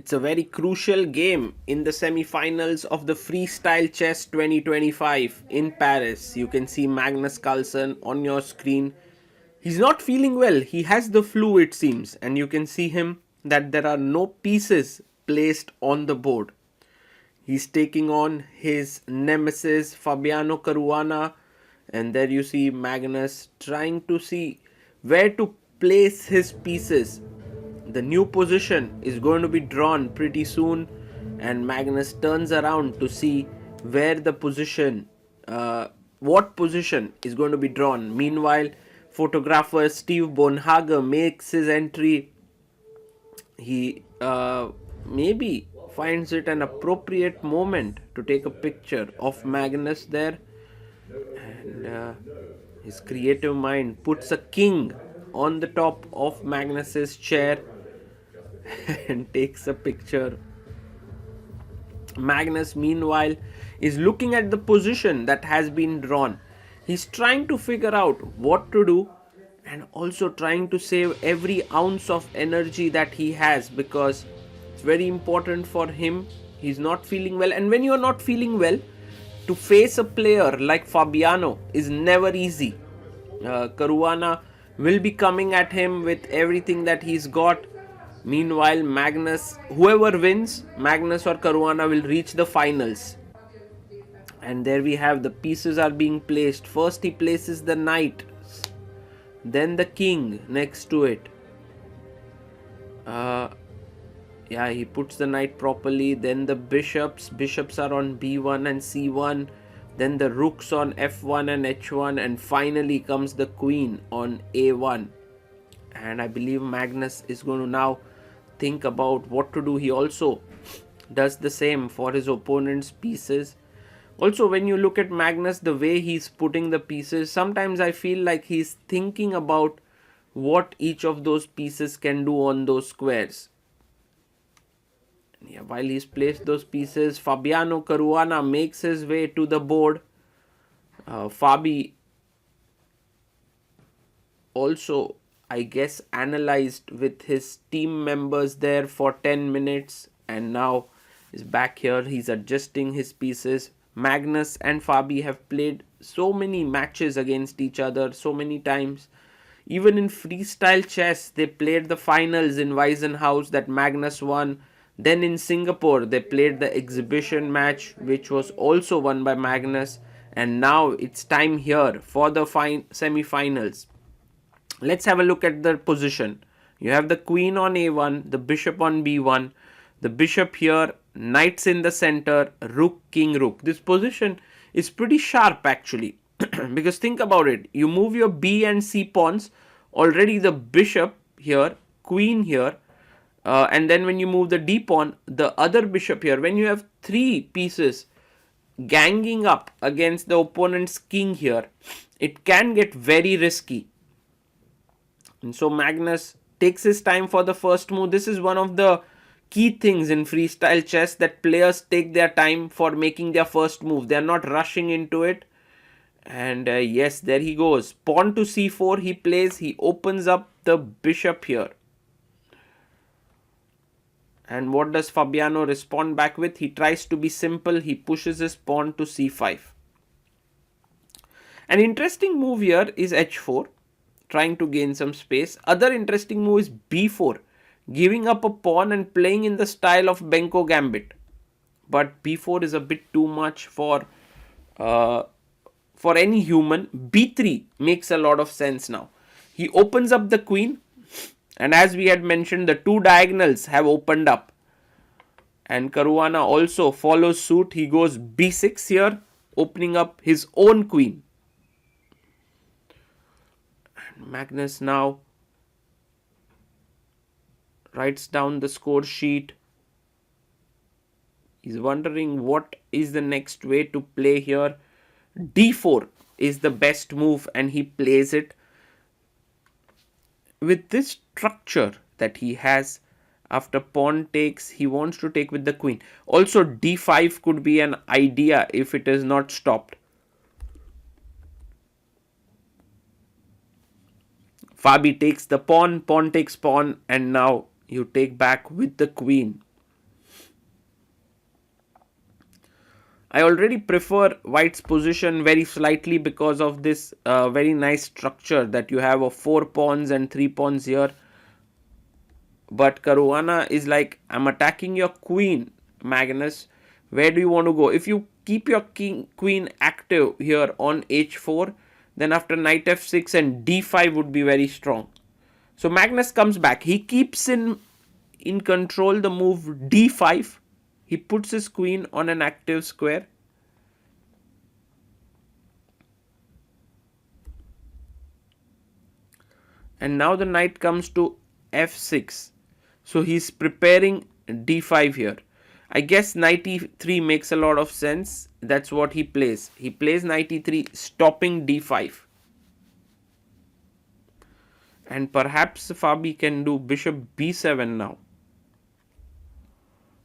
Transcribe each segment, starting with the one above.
It's a very crucial game in the semi-finals of the Freestyle Chess 2025 in Paris. You can see Magnus Carlsen on your screen. He's not feeling well. He has the flu, it seems, and you can see him that there are no pieces placed on the board. He's taking on his nemesis Fabiano Caruana, and there you see Magnus trying to see where to place his pieces. The new position is going to be drawn pretty soon, and Magnus turns around to see where the position, what position is going to be drawn. Meanwhile, photographer Steve Bonhager makes his entry. He maybe finds it an appropriate moment to take a picture of Magnus there, and his creative mind puts a king on the top of Magnus's chair and takes a picture. Magnus, meanwhile, is looking at the position that has been drawn. He's trying to figure out what to do and also trying to save every ounce of energy that he has, because it's very important for him. He's not feeling well, and when you're not feeling well, to face a player like Fabiano is never easy. Caruana will be coming at him with everything that he's got. Meanwhile, Magnus, whoever wins, Magnus or Caruana, will reach the finals. And there we have the pieces are being placed. First he places the knight, then the king next to it. Yeah, he puts the knight properly. Then the bishops are on b1 and c1. Then the rooks on f1 and h1, and finally comes the queen on a1. And I believe Magnus is going to now think about what to do. He also does the same for his opponent's pieces. Also, when you look at Magnus, the way he's putting the pieces, sometimes I feel like he's thinking about what each of those pieces can do on those squares. Yeah, while he's placed those pieces, Fabiano Caruana makes his way to the board. Fabi also, I guess, analyzed with his team members there for 10 minutes, and now is back here. He's adjusting his pieces. Magnus and Fabi have played so many matches against each other so many times. Even in freestyle chess, they played the finals in Weissenhaus that Magnus won. Then in Singapore, they played the exhibition match, which was also won by Magnus. And now it's time here for the semi-finals. Let's have a look at the position. You have the queen on a1, the bishop on b1, the bishop here, knights in the center, rook, king, rook. This position is pretty sharp actually. Because think about it. You move your b and c pawns. Already the bishop here, queen here, and then when you move the d pawn, the other bishop here. When you have three pieces ganging up against the opponent's king here, it can get very risky. And so Magnus takes his time for the first move. This is one of the key things in freestyle chess, that players take their time for making their first move. They are not rushing into it. And yes, there he goes. Pawn to c4 he plays. He opens up the bishop here. And what does Fabiano respond back with? He tries to be simple. He pushes his pawn to c5. An interesting move here is h4, trying to gain some space. Other interesting move is b4, giving up a pawn and playing in the style of Benko Gambit. But b4 is a bit too much for any human. b3 makes a lot of sense now. He opens up the queen, and as we had mentioned, the two diagonals have opened up. And Caruana also follows suit. He goes b6 here, opening up his own queen. And Magnus now writes down the score sheet. He's wondering what is the next way to play here. d4 is the best move, and he plays it. With this structure that he has, after pawn takes, he wants to take with the queen. Also, d5 could be an idea if it is not stopped. Fabi takes the pawn, pawn takes pawn, and now you take back with the queen. I already prefer white's position very slightly because of this very nice structure that you have of 4 pawns and 3 pawns here. But Caruana is like, I'm attacking your queen, Magnus. Where do you want to go? If you keep your queen active here on h4, then after knight f6 and d5 would be very strong. So Magnus comes back. He keeps in control the move d5. He puts his queen on an active square. And now the knight comes to f6. So he's preparing d5 here. I guess knight e3 makes a lot of sense. That's what he plays. He plays knight e3, stopping d5. And perhaps Fabi can do bishop b7 now.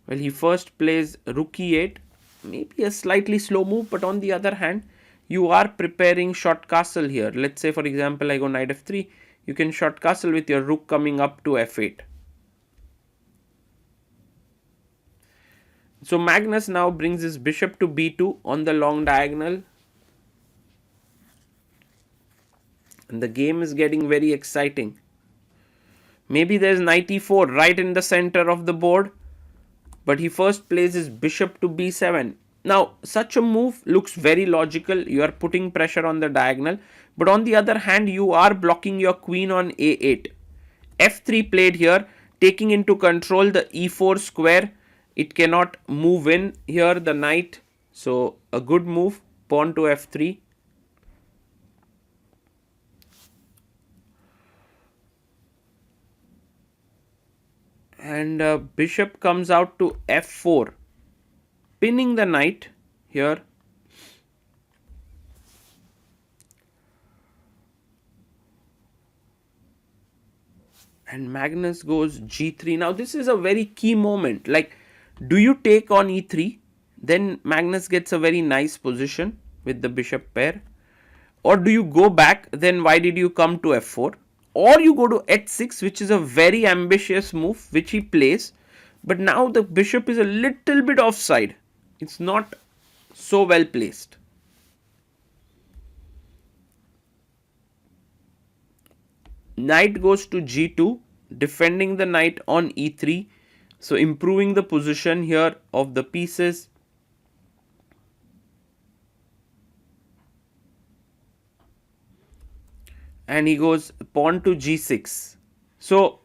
Well, he first plays rook e8. Maybe a slightly slow move, but on the other hand, you are preparing short castle here. Let's say, for example, I go knight f3. You can short castle with your rook coming up to f8. So Magnus now brings his bishop to b2 on the long diagonal. And the game is getting very exciting. Maybe there's knight e4 right in the center of the board. But he first plays his bishop to b7. Now, such a move looks very logical. You are putting pressure on the diagonal. But on the other hand, you are blocking your queen on a8. f3 played here, taking into control the e4 square. It cannot move in here, the knight. So, a good move, pawn to f3. And bishop comes out to f4, pinning the knight here. And Magnus goes g3. Now this is a very key moment. Like, do you take on e3? Then Magnus gets a very nice position with the bishop pair. Or do you go back? Then why did you come to f4? Or you go to h6, which is a very ambitious move, which he plays. But now the bishop is a little bit offside. It's not so well placed. Knight goes to g2, defending the knight on e3. So improving the position here of the pieces. And he goes pawn to g6. So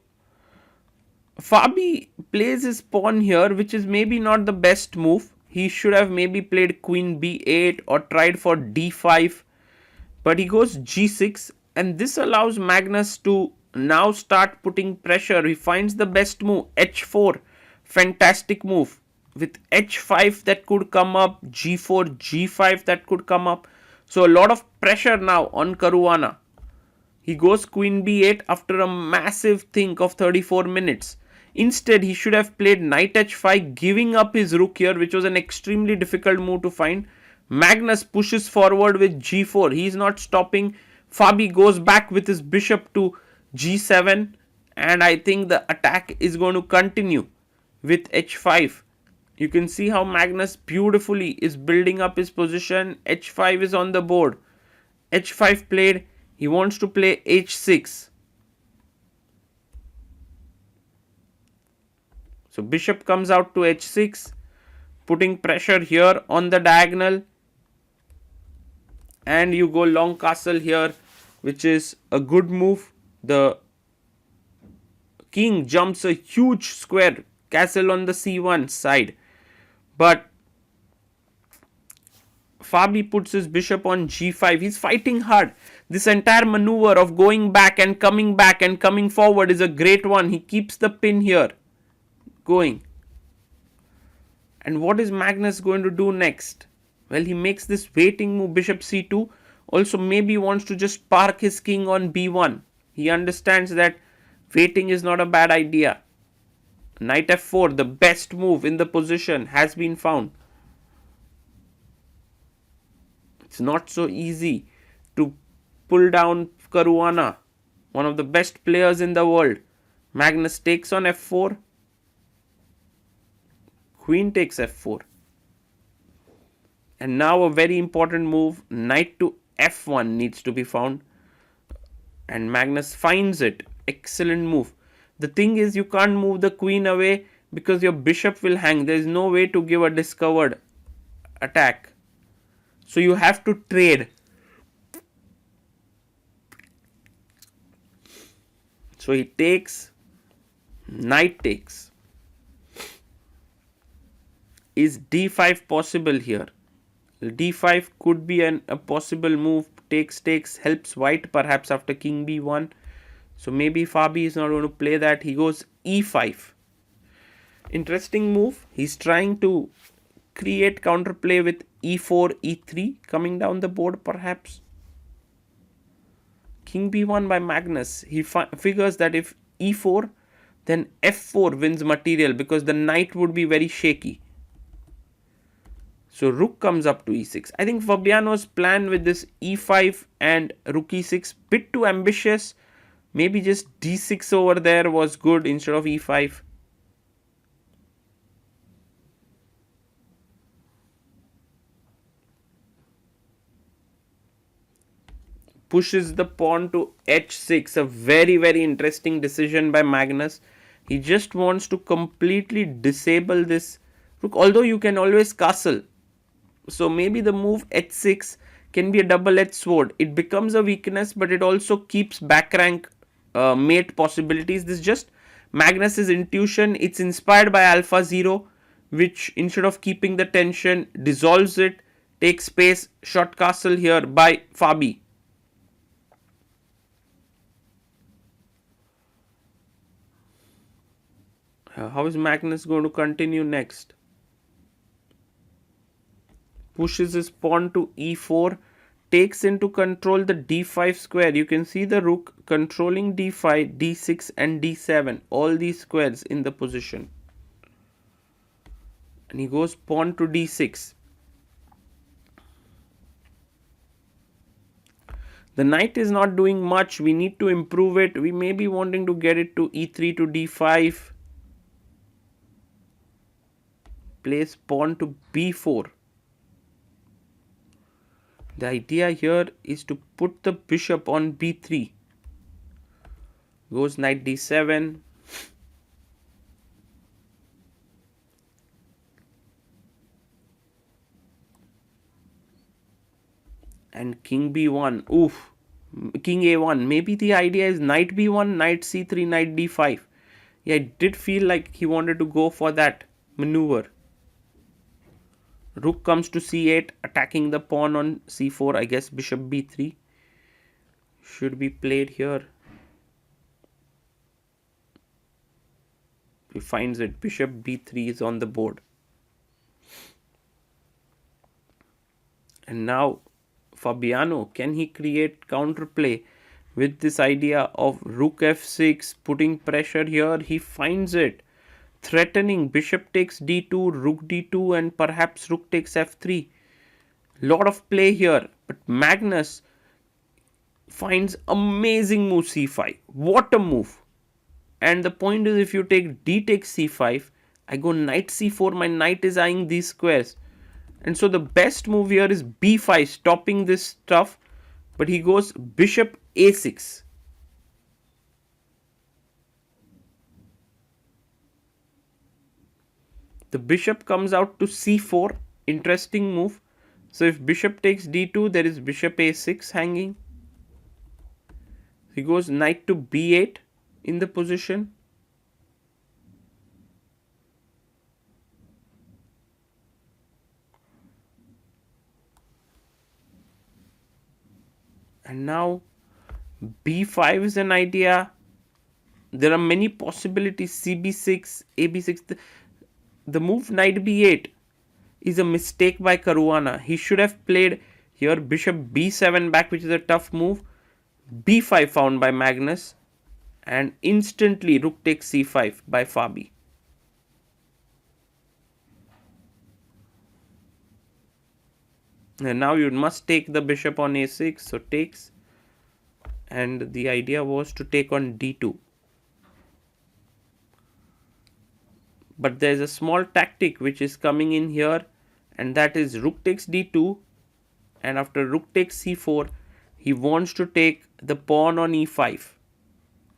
Fabi plays his pawn here, which is maybe not the best move. He should have maybe played queen b8 or tried for d5. But he goes g6, and this allows Magnus to now start putting pressure. He finds the best move, h4. Fantastic move. With h5 that could come up, g4, g5 that could come up. So a lot of pressure now on Caruana. He goes queen b8 after a massive think of 34 minutes. Instead, he should have played knight h5, giving up his rook here, which was an extremely difficult move to find. Magnus pushes forward with g4. He is not stopping. Fabi goes back with his bishop to g7. And I think the attack is going to continue with h5. You can see how Magnus beautifully is building up his position. h5 is on the board. h5 played. He wants to play h6. So bishop comes out to h6, putting pressure here on the diagonal. And you go long castle here, which is a good move. The king jumps a huge square, castle on the c1 side. But Fabi puts his bishop on g5. He's fighting hard. This entire maneuver of going back and coming forward is a great one. He keeps the pin here going. And what is Magnus going to do next? Well, he makes this waiting move, bishop c2. Also, maybe he wants to just park his king on b1. He understands that waiting is not a bad idea. Knight f4, the best move in the position, has been found. It's not so easy to pull down Caruana, one of the best players in the world. Magnus takes on f4. Queen takes f4. And now a very important move, knight to f1 needs to be found. And Magnus finds it. Excellent move. The thing is, you can't move the queen away because your bishop will hang. There is no way to give a discovered attack. So you have to trade. So he takes, knight takes. Is d5 possible here? D5 could be a possible move. Takes helps white perhaps after king b1. So maybe Fabi is not going to play that. He goes e5. Interesting move. He's trying to create counterplay with e4, e3 coming down the board perhaps. King b1 by Magnus. He figures that if e4, then f4 wins material because the knight would be very shaky. So rook comes up to e6. I think Fabiano's plan with this e5 and rook e6 bit too ambitious. Maybe just d6 over there was good instead of e5. Pushes the pawn to h6. A very, very interesting decision by Magnus. He just wants to completely disable this rook. Although you can always castle. So maybe the move h6 can be a double-edged sword. It becomes a weakness, but it also keeps back rank mate possibilities. This is just Magnus's intuition. It's inspired by Alpha Zero, which instead of keeping the tension, dissolves it, takes space, short castle here by Fabi. How is Magnus going to continue next? Pushes his pawn to e4, takes into control the d5 square. You can see the rook controlling d5, d6 and d7. All these squares in the position. And he goes pawn to d6. The knight is not doing much. We need to improve it. We may be wanting to get it to e3 to d5. Place pawn to b4. The idea here is to put the bishop on b3. Goes knight d7. And king b1. Oof. King a1. Maybe the idea is knight b1, knight c3, knight d5. Yeah, it did feel like he wanted to go for that maneuver. Rook comes to c8, attacking the pawn on c4. I guess bishop b3 should be played here. He finds it. Bishop b3 is on the board. And now Fabiano, can he create counterplay with this idea of rook f6, putting pressure here? He finds it. Threatening bishop takes d2, rook d2 and perhaps rook takes f3. Lot of play here, but Magnus finds amazing move c5. What a move. And the point is, if you take d takes c5, I go knight c4, my knight is eyeing these squares. And so the best move here is b5, stopping this stuff. But he goes bishop a6. The bishop comes out to c4. Interesting move. So if bishop takes d2, there is bishop a6 hanging. He goes knight to b8 in the position. And now b5 is an idea. There are many possibilities. cb6, ab6. The move knight b8 is a mistake by Caruana. He should have played here bishop b7 back, which is a tough move. b5 found by Magnus. And instantly rook takes c5 by Fabi. And now you must take the bishop on a6. So takes. And the idea was to take on d2. But there's a small tactic which is coming in here. and that is rook takes d2, and after rook takes c4 he wants to take the pawn on e5.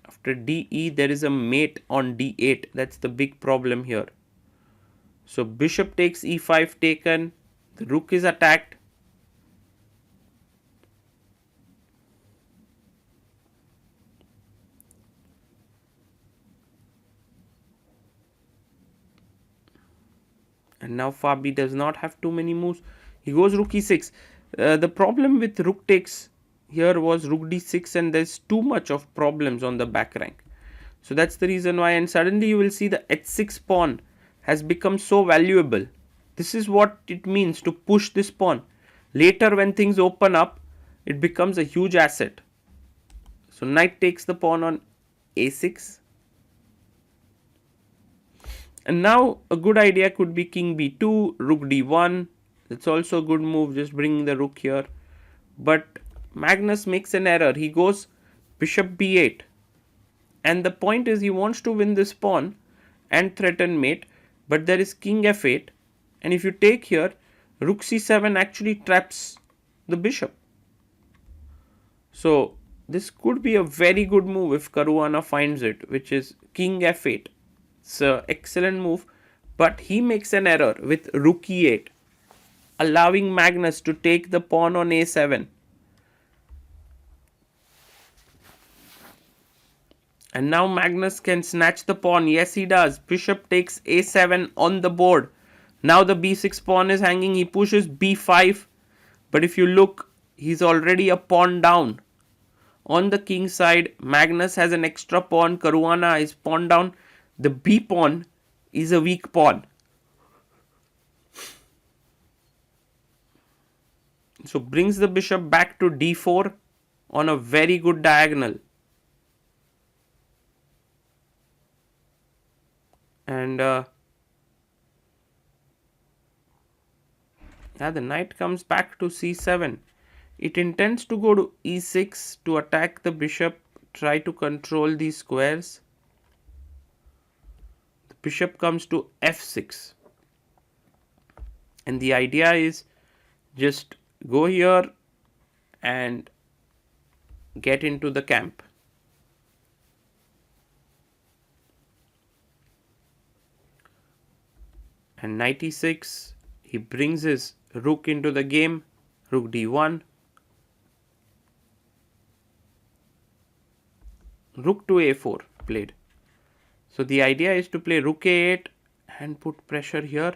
After de there is a mate on d8. That's the big problem here. So bishop takes e5 taken, the rook is attacked. And now Fabi does not have too many moves. He goes rook e6. The problem with rook takes here was rook d6, and there's too much of problems on the back rank. So that's the reason why, and suddenly you will see the h6 pawn has become so valuable. This is what it means to push this pawn. Later when things open up, it becomes a huge asset. So knight takes the pawn on a6. And now a good idea could be king b2, rook d1. It's also a good move, just bringing the rook here. But Magnus makes an error. He goes bishop b8. And the point is he wants to win this pawn and threaten mate. But there is king f8. And if you take here, rook c7 actually traps the bishop. So this could be a very good move if Caruana finds it, which is king f8. It's an excellent move, but he makes an error with rook e8, allowing Magnus to take the pawn on a7. And now Magnus can snatch the pawn. Yes, he does. Bishop takes a7 on the board. Now the b6 pawn is hanging. He pushes b5. But if you look, he's already a pawn down. On the king side, Magnus has an extra pawn. Caruana is pawn down. The b pawn is a weak pawn. So brings the bishop back to d4 on a very good diagonal. And yeah, the knight comes back to c7. It intends to go to e6 to attack the bishop, try to control these squares. The bishop comes to f6. And the idea is just go here and get into the camp. And knight e6, he brings his rook into the game, rook d1. Rook to a4 played. So the idea is to play rook a8 and put pressure here.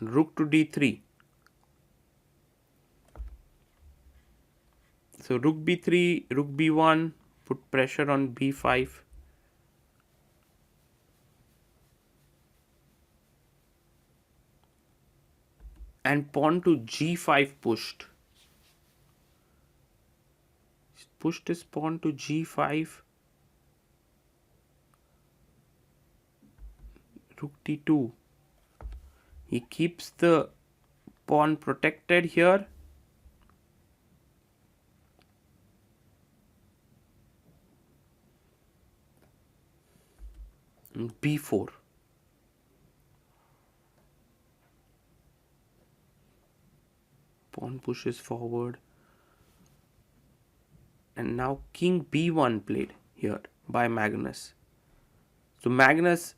Rook to d3. So rook b3, rook b1, put pressure on b5. And pawn to g5 pushed. Pushed his pawn to g5. Rook d2. He keeps the pawn protected here. And b4. Pawn pushes forward. And now king b1 played here by Magnus. So Magnus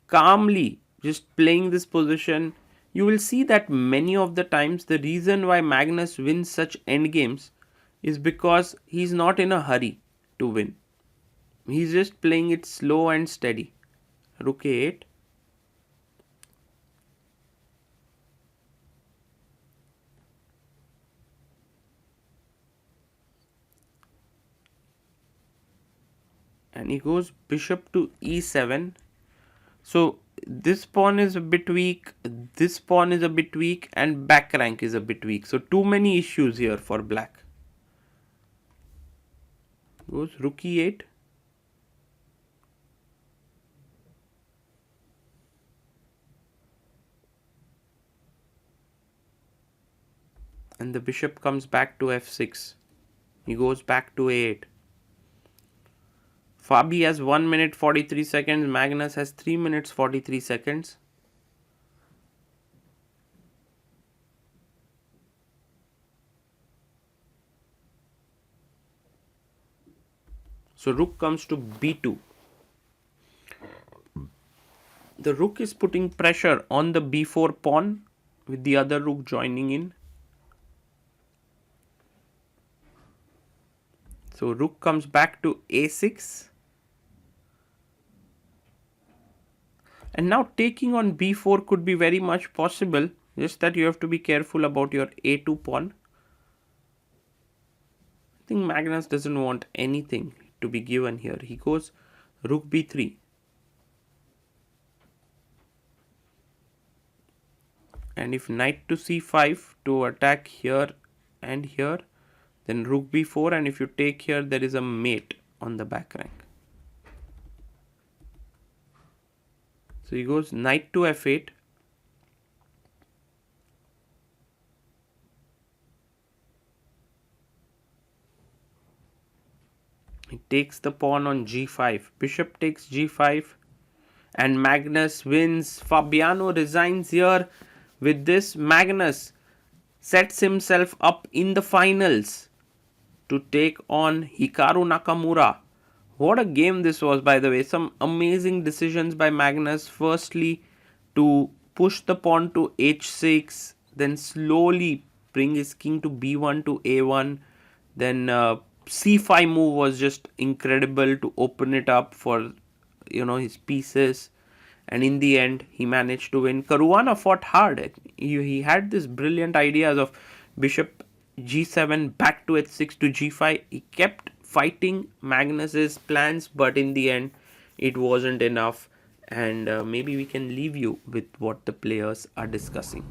calmly just playing this position. You will see that many of the times the reason why Magnus wins such endgames is because he's not in a hurry to win. He's just playing it slow and steady. Rook a8. And he goes bishop to e7. So this pawn is a bit weak, this pawn is a bit weak, and back rank is a bit weak. So too many issues here for black. Goes rook e8. And the bishop comes back to f6. He goes back to a8. Fabi has 1 minute 43 seconds. Magnus has 3 minutes 43 seconds. So rook comes to b2. The rook is putting pressure on the b4 pawn with the other rook joining in. So rook comes back to a6. And now taking on b4 could be very much possible, just that you have to be careful about your a2 pawn. I think Magnus doesn't want anything to be given here. He goes rook b3. And if knight to c5 to attack here and here, then rook b4, and if you take here, there is a mate on the back rank. So he goes knight to f8. He takes the pawn on g5. Bishop takes g5. And Magnus wins. Fabiano resigns here. With this, Magnus sets himself up in the finals to take on Hikaru Nakamura. What a game this was, by the way. Some amazing decisions by Magnus. Firstly, to push the pawn to h6, then slowly bring his king to b1 to a1. Then c5 move was just incredible to open it up for his pieces. And in the end, he managed to win. Caruana fought hard. He had this brilliant ideas of bishop g7 back to h6 to g5. He kept fighting Magnus's plans, but in the end, it wasn't enough. And maybe we can leave you with what the players are discussing.